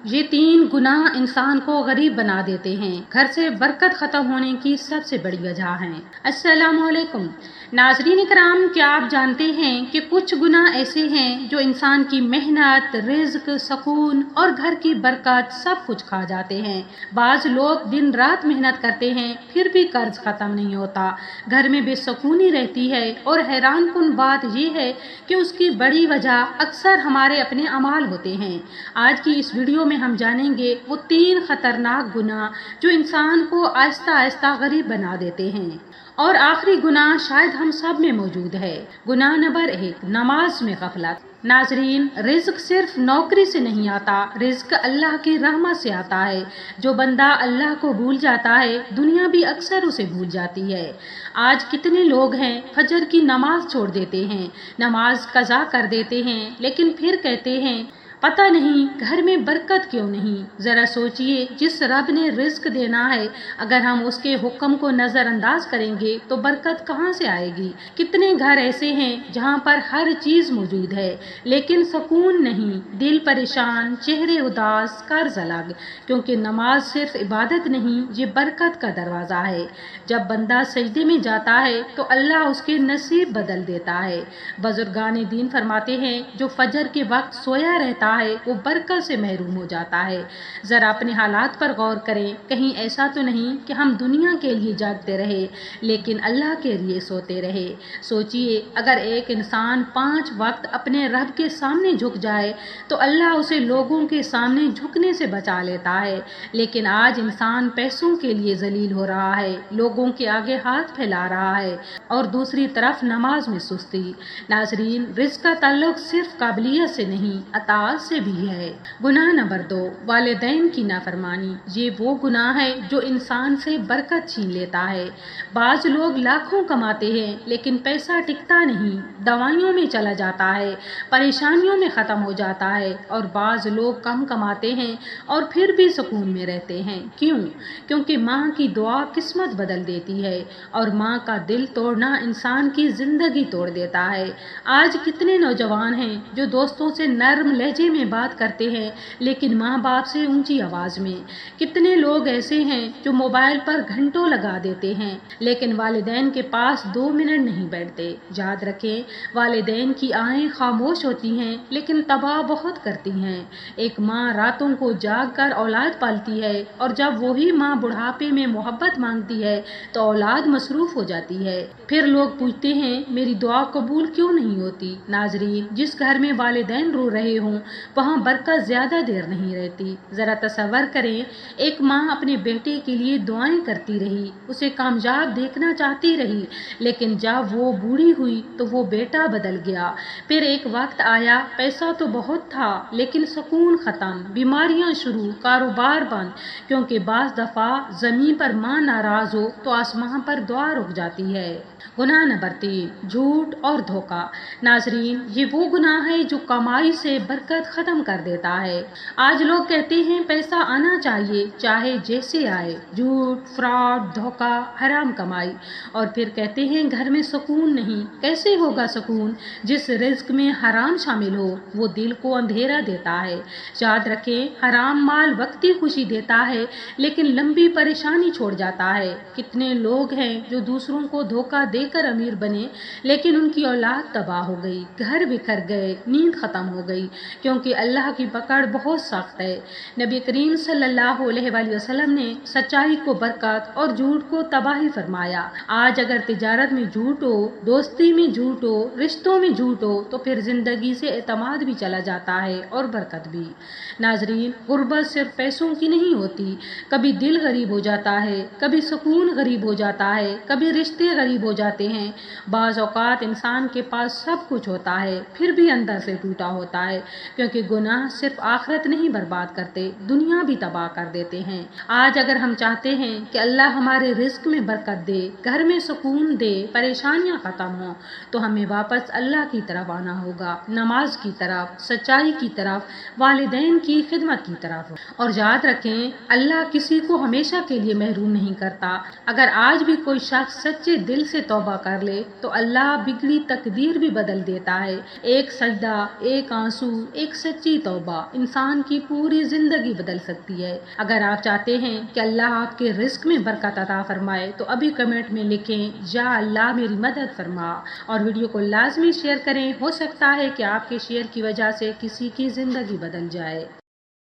یہ 3 گناہ انسان کو غریب بنا دیتے ہیں، گھر سے برکت ختم ہونے کی سب سے بڑی وجہ ہیں۔ السلام علیکم ناظرین اکرام، کیا آپ جانتے ہیں کہ کچھ گناہ ایسے ہیں جو انسان کی محنت، رزق، سکون اور گھر کی برکت سب کچھ کھا جاتے ہیں۔ بعض لوگ دن رات محنت کرتے ہیں پھر بھی قرض ختم نہیں ہوتا، گھر میں بے سکونی رہتی ہے، اور حیران کن بات یہ ہے کہ اس کی بڑی وجہ اکثر ہمارے اپنے اعمال ہوتے ہیں۔ آج کی اس ویڈیو میں ہم جانیں گے وہ 3 خطرناک گناہ جو انسان کو آہستہ آہستہ غریب بنا دیتے ہیں، اور آخری گناہ شاید ہم سب میں موجود ہے۔ گناہ نمبر 1، نماز میں غفلت۔ ناظرین، رزق صرف نوکری سے نہیں آتا، رزق اللہ کی رحمت سے آتا ہے۔ جو بندہ اللہ کو بھول جاتا ہے، دنیا بھی اکثر اسے بھول جاتی ہے۔ آج کتنے لوگ ہیں فجر کی نماز چھوڑ دیتے ہیں، نماز قضا کر دیتے ہیں، لیکن پھر کہتے ہیں پتہ نہیں گھر میں برکت کیوں نہیں۔ ذرا سوچئے، جس رب نے رزق دینا ہے، اگر ہم اس کے حکم کو نظر انداز کریں گے تو برکت کہاں سے آئے گی؟ کتنے گھر ایسے ہیں جہاں پر ہر چیز موجود ہے لیکن سکون نہیں، دل پریشان، چہرے اداس، قرض الگ، کیونکہ نماز صرف عبادت نہیں، یہ برکت کا دروازہ ہے۔ جب بندہ سجدے میں جاتا ہے تو اللہ اس کے نصیب بدل دیتا ہے۔ بزرگان دین فرماتے ہیں جو فجر کے وقت سویا رہتا ہے وہ برکت سے محروم ہو جاتا ہے۔ ذرا اپنے حالات پر غور کریں، کہیں ایسا تو نہیں کہ ہم دنیا کے لیے جاگتے رہے لیکن اللہ کے لیے سوتے رہے۔ سوچئے، اگر ایک انسان 5 وقت اپنے رب کے سامنے جھک جائے تو اللہ اسے لوگوں کے سامنے جھکنے سے بچا لیتا ہے، لیکن آج انسان پیسوں کے لیے ذلیل ہو رہا ہے، لوگوں کے آگے ہاتھ پھیلا رہا ہے، اور دوسری طرف نماز میں سستی۔ ناظرین، رزق کا تعلق صرف قابلیت سے نہیں، اطاعت سے بھی ہے۔ گناہ نمبر 2، والدین کی نافرمانی۔ یہ وہ گناہ ہے جو انسان سے برکت چھین لیتا ہے۔ بعض لوگ لاکھوں کماتے ہیں لیکن پیسہ ٹکتا نہیں، دوائیوں میں چلا جاتا ہے، پریشانیوں میں ختم ہو جاتا ہے، اور بعض لوگ کم کماتے ہیں اور پھر بھی سکون میں رہتے ہیں۔ کیوں؟ کیونکہ ماں کی دعا قسمت بدل دیتی ہے، اور ماں کا دل توڑنا انسان کی زندگی توڑ دیتا ہے۔ آج کتنے نوجوان ہیں جو دوستوں سے نرم لہجے میں بات کرتے ہیں لیکن ماں باپ سے اونچی آواز میں۔ کتنے لوگ ایسے ہیں جو موبائل پر گھنٹوں لگا دیتے ہیں لیکن والدین کے پاس 2 منٹ نہیں بیٹھتے۔ یاد رکھیں، والدین کی آہیں خاموش ہوتی ہیں لیکن تباہ بہت کرتی ہیں۔ ایک ماں راتوں کو جاگ کر اولاد پالتی ہے، اور جب وہی ماں بڑھاپے میں محبت مانگتی ہے تو اولاد مصروف ہو جاتی ہے۔ پھر لوگ پوچھتے ہیں میری دعا قبول کیوں نہیں ہوتی؟ ناظرین، جس گھر میں والدین رو رہے ہوں وہاں برکت زیادہ دیر نہیں رہتی۔ ذرا تصور کریں، ایک ماں اپنے بیٹے کے لیے دعائیں کرتی رہی، اسے کامیاب دیکھنا چاہتی رہی، لیکن جب وہ بوڑھی ہوئی تو وہ بیٹا بدل گیا۔ پھر ایک وقت آیا، پیسہ تو بہت تھا لیکن سکون ختم، بیماریاں شروع، کاروبار بند، کیونکہ بعض دفعہ زمین پر ماں ناراض ہو تو آسمان پر دعا رک جاتی ہے۔ گناہ نمبر 3، جھوٹ اور دھوکہ۔ ناظرین، یہ وہ گناہ ہے جو کمائی سے برکت ختم کر دیتا ہے۔ آج لوگ کہتے ہیں پیسہ آنا چاہیے چاہے جیسے آئے، جھوٹ، فراڈ، دھوکہ، حرام کمائی، اور پھر کہتے ہیں گھر میں سکون نہیں۔ کیسے ہوگا سکون؟ جس رزق میں حرام شامل ہو وہ دل کو اندھیرا دیتا ہے۔ یاد رکھیں، حرام مال وقتی خوشی دیتا ہے لیکن لمبی پریشانی چھوڑ جاتا ہے۔ کتنے لوگ ہیں جو دوسروں کو دھوکہ دے کر امیر بنے لیکن ان کی اولاد تباہ ہو گئی، گھر بکھر گئے، نیند ختم ہو گئی، کیونکہ اللہ کی پکڑ بہت سخت ہے۔ نبی کریم صلی اللہ علیہ وآلہ وسلم نے سچائی کو برکت اور جھوٹ کو تباہی فرمایا۔ آج اگر تجارت میں جھوٹ ہو، دوستی میں جھوٹ ہو، رشتوں میں جھوٹ ہو تو پھر زندگی سے اعتماد بھی چلا جاتا ہے اور برکت بھی۔ ناظرین، غربت صرف پیسوں کی نہیں ہوتی، کبھی دل غریب ہو جاتا ہے، کبھی سکون غریب ہو جاتا ہے، کبھی رشتے غریب ہو جاتے ہیں۔ بعض اوقات انسان کے پاس سب کچھ ہوتا ہے پھر بھی اندر سے ٹوٹا ہوتا ہے، کیونکہ گناہ صرف آخرت نہیں برباد کرتے، دنیا بھی تباہ کر دیتے ہیں۔ آج اگر ہم چاہتے ہیں کہ اللہ ہمارے رزق میں برکت دے، گھر میں سکون دے، پریشانیاں ختم ہوں، تو ہمیں واپس اللہ کی طرف آنا ہوگا، نماز کی طرف، سچائی کی طرف، والدین کی خدمت کی طرف۔ اور یاد رکھیں، اللہ کسی کو ہمیشہ کے لیے محروم نہیں کرتا۔ اگر آج بھی کوئی شخص سچے دل سے توبہ کر لے تو اللہ بگڑی تقدیر بھی بدل دیتا ہے۔ ایک سجدہ، ایک آنسو، ایک ایک سچی توبہ انسان کی پوری زندگی بدل سکتی ہے۔ اگر آپ چاہتے ہیں کہ اللہ آپ کے رزق میں برکت عطا فرمائے تو ابھی کمنٹ میں لکھیں یا اللہ میری مدد فرما، اور ویڈیو کو لازمی شیئر کریں۔ ہو سکتا ہے کہ آپ کے شیئر کی وجہ سے کسی کی زندگی بدل جائے۔